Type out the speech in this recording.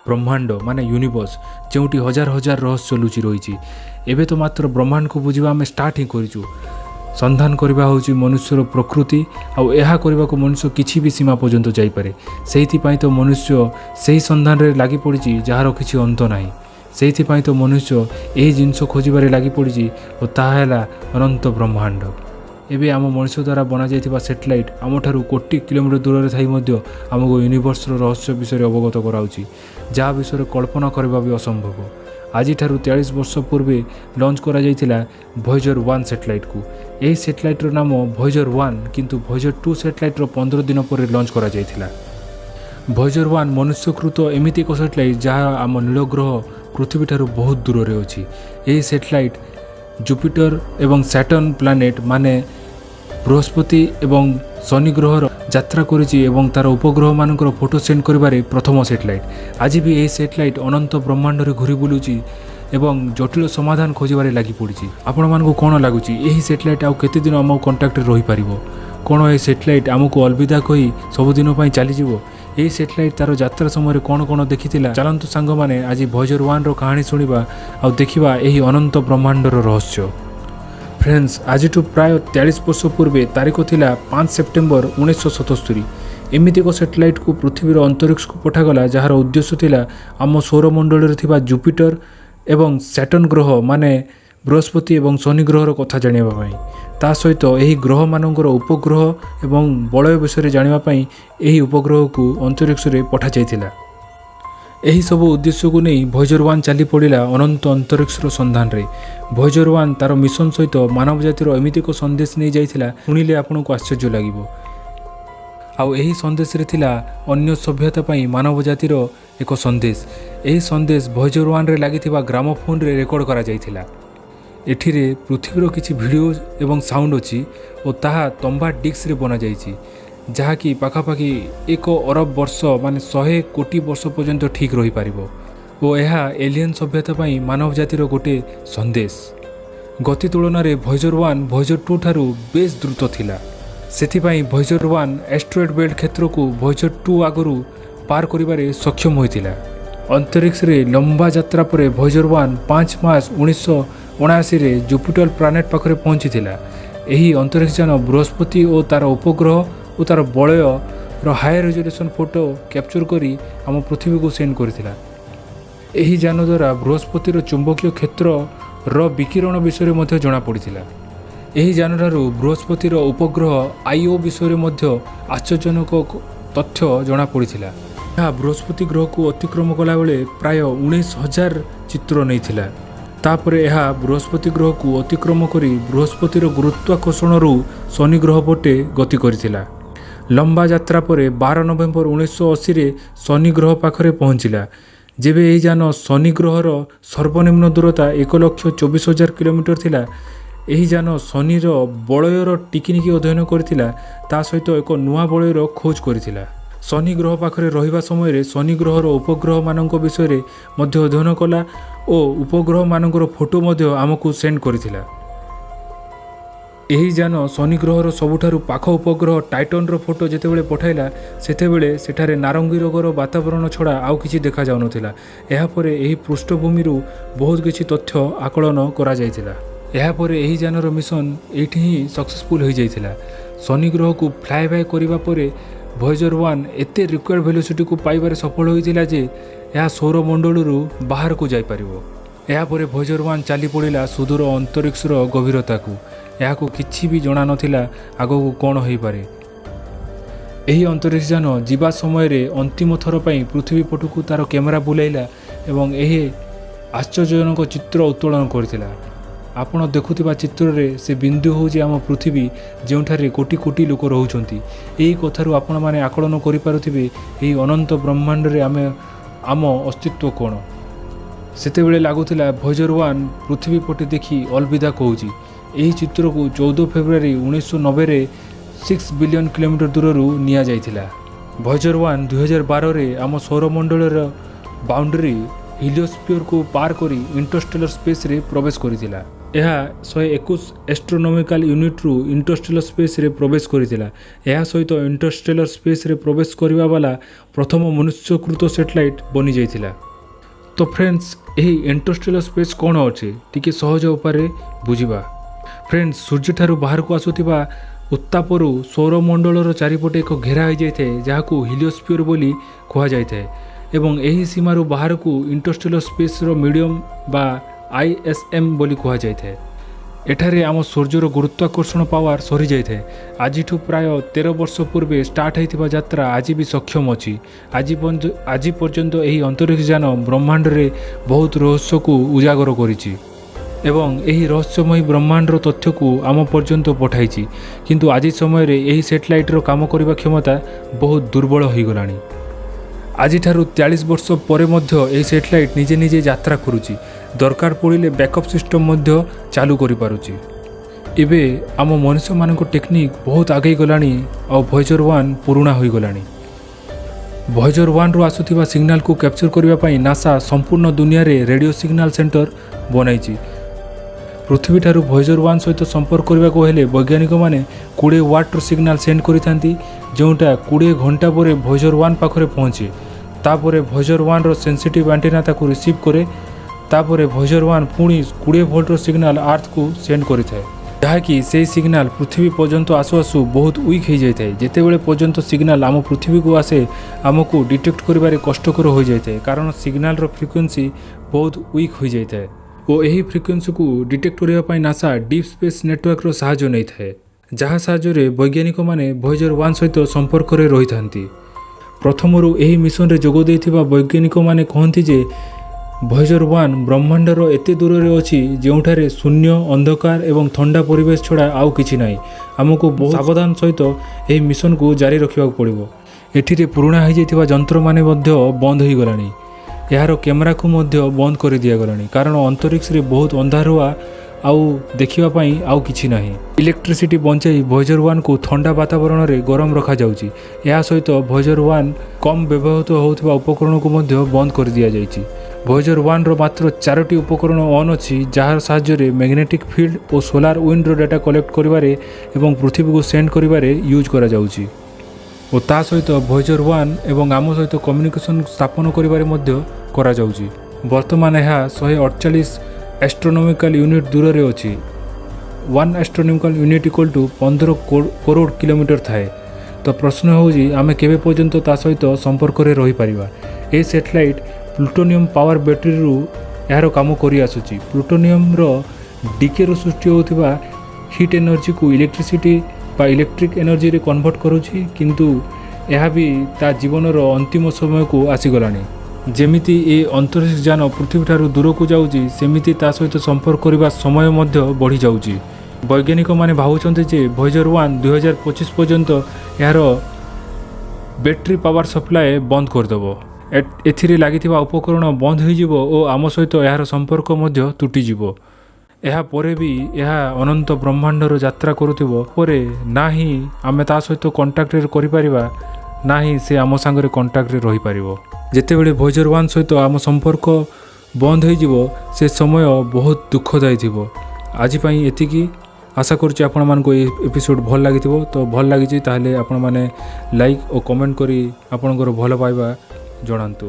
ब्रह्मांड माने यूनिवर्स जोटी हजार हजार रहस्य लुचि रही। एबे तो मात्र ब्रह्मांड को बुझा आम स्टार्ट ही करूँ। संधान करवा होची मनुष्यर प्रकृति आउ एहा करबा को मनुष्य किछि भी सीमा पर्यंत जाई पारे। सेहिथि पई तो मनुष्य सही संधान रे लागि पड़िछि जहार किछि अंत नाही। सेहिथि पई तो मनुष्य एही जिंस खोजिबारे लागि पड़िछि ओ ताहा हैला अनंत ब्रह्मांड। एबे आम मनुष्य द्वारा बना जाइथिबा सैटेलाइट आमठारु कोटी किलोमीटर दूर थाई मध्य आमको यूनिवर्स रहस्य विषय अवगत कराउछि, जहा विषय कल्पना करबा भी असंभव। आज 43 वर्ष पूर्वे लॉन्च करा जाइथिला वॉयेजर 1 सैटेलाइट को। यही सैटेलाइटर नाम वॉयेजर 1 किंतु वॉयेजर 2 सैटेलाइटर 15 दिन पर लॉन्च करा जाइथिला। वॉयेजर 1 मनुष्यकृत एमिति एक सैटेलाइट जहाँ आम नील ग्रह पृथ्वी ठारू बहुत दूर रे अछि। यही सैटेलाइट जुपिटर एवं सैटर्न प्लैनेट माने बृहस्पति एवं शनि ग्रहर यात्रा करिछि एवं तार उपग्रह मानकर फोटो सेंड करिबारे प्रथम सैटेलाइट। आज भी यही सैटेलाइट अनंत ब्रह्मांड रे घुरी बुलुछि एवं जटिल समाधान खोजिबारे लागि पड़िछि। आपण मानकु कोन लागुछि एही सैटेलाइट आउ केते दिन हम कांटेक्ट रे रहि परिबो? कोन ए सैटेलाइट हमकु अलविदा कहि सब दिन पई चली जिवो? एही सैटेलाइट तार यात्रा समय कोन कोन देखिथिला चलंतु सांग माने आज वॉयेजर 1 रो कहानी सुनिबा आ देखिबा एही अनंत ब्रह्मांड रो रहस्य। फ्रेंड्स, आज प्राय 43 वर्ष पूर्वे तारीख थिला 5 सेप्टेम्बर 1977। एमिति एक सैटेलाइट को पृथ्वीर अंतरिक्ष को पठागला जार उद्देश्य थिला आम सौरमंडल रे थिबा जुपिटर एवं सैटर्न ग्रह माने बृहस्पति एवं शनि ग्रहर कथा जानिबा पई। ता सहित एही ग्रह मानकर उपग्रह एवं बलय विषय जानिबा पई एही उपग्रह को अंतरिक्ष रे पठा जाइथिला। एही सब उद्देश्य को नहीं वॉयेजर 1 चली पड़ा अनंत अंतरिक्षर संधान रे। वॉयेजर 1 तार मिशन सहित मानव जातिर एमिति एक संदेश नहीं जाइथिला सुनिले आपनको आश्चर्य लागिबो। आउ एही संदेश रे थिला अन्य सभ्यता पई मानव जातिर एक संदेश। एही संदेश वॉयेजर 1 रे लागिथिबा ग्रामोफोन रे रेकॉर्ड करा जाइथिला। एठिरे पृथ्वीर किछि वीडियो एवं साउंड अछि ओ ताहा तंबा डिस्क रे बना जाइछि जहाँकि पाखापाखि 1 अरब वर्ष माने 100 कोटी वर्ष पर्यंत ठीक रही पारिबो ओ एहा एलियन सभ्यता पई मानव जातिर गोटे संदेश। गति तुलन रे वॉयेजर 1 वॉयेजर 2 ठारू बेस द्रुत थिला। सेथिपाई वॉयेजर 1 एस्ट्रॉयड बेल्ट क्षेत्र को वॉयेजर 2 आगरू पार करिबारे सक्षम होइतिला। अंतरिक्ष रे लंबा यात्रा परे वॉयेजर 1 5 मार्च 1979 रे जुपिटर प्लैनेट पाखरे पहुंचीथिला। एही अंतरिक्ष यान बृहस्पति और तार उपग्रह और तार बलय हाई रेजोल्यूशन फोटो कैप्चर करी आम पृथ्वी को सेंड करथिला। एही यान द्वारा बृहस्पतिर चुंबकीय क्षेत्र रो विकिरण विषय मध्ये जणा पड़िथिला। एही यान ठारू बृहस्पतिर उपग्रह आईओ विषय मध्ये आश्चर्यजनक तथ्य जणा पड़िथिला। यह बृहस्पति ग्रह को अतिक्रम कला बेले प्राय 19,000 चित्र नैथिला। तापर यह बृहस्पति ग्रह को अतिक्रम करी बृहस्पतिर गुरुत्वाकर्षण रु शनि ग्रह पटे गति करथिला। लंबा यात्रा परे 12 नवेम्बर 1980 रे शनि ग्रह पाखरे पहुंचिला। जेबे एही यान शनि ग्रहर सर्वनिम्न दूरता 1,24,000 किलोमीटर थिला। एही यान शनिर बलयर टिकिनिकी अध्ययन करथिला, ता सहित एक नुआ बलयर खोज करथिला। शनि ग्रह पाखरे रहिबा समय रे शनि ग्रहर उपग्रह मानक विषय रे मध्य अध्ययन कला ओ उपग्रह मानकर फोटो मध्य आमको सेंड करथिला। एही यान शनि ग्रहर सबुठारु पाख उपग्रह टाइटन रो फोटो जेतेबेले पठाइला सेतेबेले सेठारे नारंगी रंगर वातावरण छड़ा आउ किछि देखा जाउ नथिला। एहा परे एही पृष्ठभूमि रु बहुत किछि तथ्य आकलन करा जाइथिला। एहा परे एही यानर मिशन एठी ही सक्सेसफुल होई जाइथिला। शनि ग्रह को फ्लाय बाय करिबा परे वॉयेजर 1 एते रिक्वायर्ड वेलोसिटी को पाइबारे सफल होइथिला जे यह सौरमंडल रु बाहर को जाई परिबो। एहा परे वॉयेजर 1 चली पड़िला सुदूर अंतरिक्षर गभीरता को। यह को किछि भी जणा नथिला आगो को कोन होई पारे। एही अंतरिक्ष यान जीवा समय रे अंतिम थर पई पृथ्वी पटु को तार कैमरा बुलाइला एवं एही आश्चर्यजनक चित्र उत्तोलन करथिला। आपण देखुथिबा चित्र रे से बिंदु होउची आम पृथ्वी जेउठारे कोटी कोटी लोक रहउछंती। एही कथारु आपण माने आकलन करि पारुथिबे एही अनंत ब्रह्मांड रे आम अस्तित्व कोण। सेतेबेले लागुथिला वॉयेजर 1 पृथ्वी पटे देखि अलविदा कहूची। एही चित्र को 14 फेब्रुआरी 1990 रे 6 बिलियन किलोमीटर दूररू निया जाइथिला। वॉयेजर 1 2012 रे आम सौरमंडल बाउंड्री हिलियोस्फीयर को पार करी इंटरस्टेलर स्पेस रे प्रवेश करिथिला। ଏହା 121 एस्ट्रोनॉमिकल यूनिट्रु इंटरस्टेलर स्पेस रे प्रवेश करथिला। ଏହା ସହିତ इंटरस्टेलर स्पेस रे प्रवेश करबा वाला प्रथम मनुष्यकृत सैटेलाइट बनि जाइथिला। तो फ्रेंड्स यही इंटरस्टेलर स्पेस कौन अच्छे टी सहज उपाय बुझा। फ्रेंड्स सूर्य ठारू बाहर को आसुवा उत्तापरू सौरमंडलर चारिपटे एक घेरा हो जाए जहाँ हिलियोस्फियर बोली कह जाए एवं यही सीमारू बाहर को इंटरस्टेलर स्पेस मीडियम बा ISM बोली कह जाए। एठारे आम सूर्यर गुरुत्वाकर्षण पावर सरी जाए। आज प्राय 13 वर्ष पूर्व स्टार्ट होता यात्रा आज भी सक्षम अच्छी। आज पर्यंत यही अंतरिक्ष यान ब्रह्मांड रे बहुत रहस्य को उजागर करिछि एवं यही रहस्यमयी ब्रह्मांडर तथ्य को आम पर्यंत पठाई। किंतु आज समय रे यही सैटेलाइटर काम करने क्षमता बहुत दुर्बल हो गलानी। आज 43 वर्ष पर यही सैटेलाइट निजे निजे यात्रा करुच्ची। दरकार पड़े बैकअप सिस्टम मध्य चालू करि पारुची। एबे आम मनुष्य मान टेक्निक बहुत आगे गलानी और वॉयेजर 1 पुराना हो गलानी। वॉयेजर 1 रु आसुथिबा सिग्नल को कैप्चर करबा पई नासा संपूर्ण दुनिया रे रेडियो सिग्नल सेंटर बनाई। पृथ्वी ठारू वॉयेजर 1 सहित संपर्क करने को हेले वैज्ञानिक माने 20 वाट सिग्नल सेंड करिथांती जोटा 20 घंटा पर वॉयेजर 1 पाखरे पहुँचे। तापर वॉयेजर 1 रो सेंसिटिव एंटीना ताकू रिसीव करे। तापर वॉयेजर 1 पुणी 20 वोल्ट सिग्नल अर्थ को सेंड करिथाए जहाँकि से सिग्नल पृथ्वी पर्यंत आसु आसु बहुत वीक हो जाए। जितेबले पर्यंत सिग्नल आम पृथ्वी को आसे आमको डिटेक्ट करिबारे कष्टकर हो जाए कारण सिग्नल रो फ्रिक्वेंसी बहुत वीक हो जाए और यही फ्रिक्वेंसी को डिटेक्ट करने नासा डीप स्पेस नेटवर्क रो साहाय्य नहीं थाए जहाँ साहाय्य वैज्ञानिक माने वॉयेजर 1 सहित संपर्क रे रही थांती। प्रथमरू यही मिशन रे जोग देथिबा वैज्ञानिक माने कहंती जे वॉयेजर 1 ब्रह्मांडर एते दूर रे अछि जोठारे शून्य अंधकार एवं ठंडा परिवेश छड़ा आउ किछि नाही। आमको बहुत सावधान सहित यही मिशन को जारी रखिबा पड़िबो। एठिरे पुराना हो जाइथिबा यंत्र माने मध्य बंद हो गलानी। यार कैमेरा को मध्य बंद कर दिया गलानी कारण अंतरिक्ष रे बहुत अंधारुआ आउ देखिबा पई आउ किछि नाही। इलेक्ट्रिसिटी बंचाई वॉयेजर 1 को ठंडा वातावरण रे गरम रखा जाउची। या सहित वॉयेजर 1 कम व्यवहृत होउथिबा उपकरण को मध्य बंद कर दिया जाइची। वॉयेजर 1 रो मात्र 4टी उपकरण ऑन अछि जार साहाय्य रे मैग्नेटिक फील्ड और सोलार विंड रो डाटा कलेक्ट करिबारे एवं पृथ्वी को सेंड करिबारे यूज करा जाउची और ता सहित वॉयेजर 1 एवं आम सहित कम्युनिकेशन स्थापन करिबारे मध्य करा जाउची। वर्तमान यह 148 एस्ट्रोनॉमिकल यूनिट दूर रे अछि। 1 astronomical unit equal to 15 crore kilometre थाए। तो प्रश्न होउजी आमे केबे पर्यंत ता सहित संपर्क रे रही परिबा। ए सैटेलाइट प्लूटोनियम पावर बैटरी रु यार काम करि आसुची। प्लूटोनियम रो डीके रो सृष्टि होतिबा हीट एनर्जी को इलेक्ट्रिसिटी बा इलेक्ट्रिक एनर्जी रे कन्वर्ट करूची किंतु यह भी ता जीवन रो अंतिम समय को आसी गलानी। जेमिति ए अंतरिक्ष यान पृथ्वी ठारू दूर को जाउची सेमिति ता सहित संपर्क करबा समय मध्य बढ़ी जाउची। वैज्ञानिक माने भावुचंते जे वॉयेजर 1 2025 पर्यंत यार बैटरी पावर सप्लाई बंद कर देबो। एथिरे लागिथिबा उपकरण बंद हो जिवो और आम सहित यार संपर्क मध्य तुटी जिवो। ଏହା ପରେ ବି ଏହା ଅନନ୍ତ ବ୍ରହ୍ମାଣ୍ଡର ଯାତ୍ରା କରୁଥିବ ପରେ ନା ହିଁ ଆମେ ତା ସହିତ କଣ୍ଟାକ୍ଟରେ କରିପାରିବା ନା ହିଁ ସେ ଆମ ସାଙ୍ଗରେ କଣ୍ଟାକ୍ଟରେ ରହିପାରିବ। ଯେତେବେଳେ ଭଏଜର 1 ସହିତ ଆମ ସମ୍ପର୍କ ବନ୍ଦ ହୋଇଯିବ ସେ ସମୟ ବହୁତ ଦୁଃଖଦାୟୀ ଥିବ। ଆଜି ପାଇଁ ଏତିକି। ଆଶା କରୁଛି ଆପଣମାନଙ୍କୁ ଏ ଏପିସୋଡ଼ ଭଲ ଲାଗିଥିବ। ତ ଭଲ ଲାଗିଛି ତାହେଲେ ଆପଣମାନେ ଲାଇକ୍ ଓ କମେଣ୍ଟ କରି ଆପଣଙ୍କର ଭଲ ପାଇବା ଜଣାନ୍ତୁ।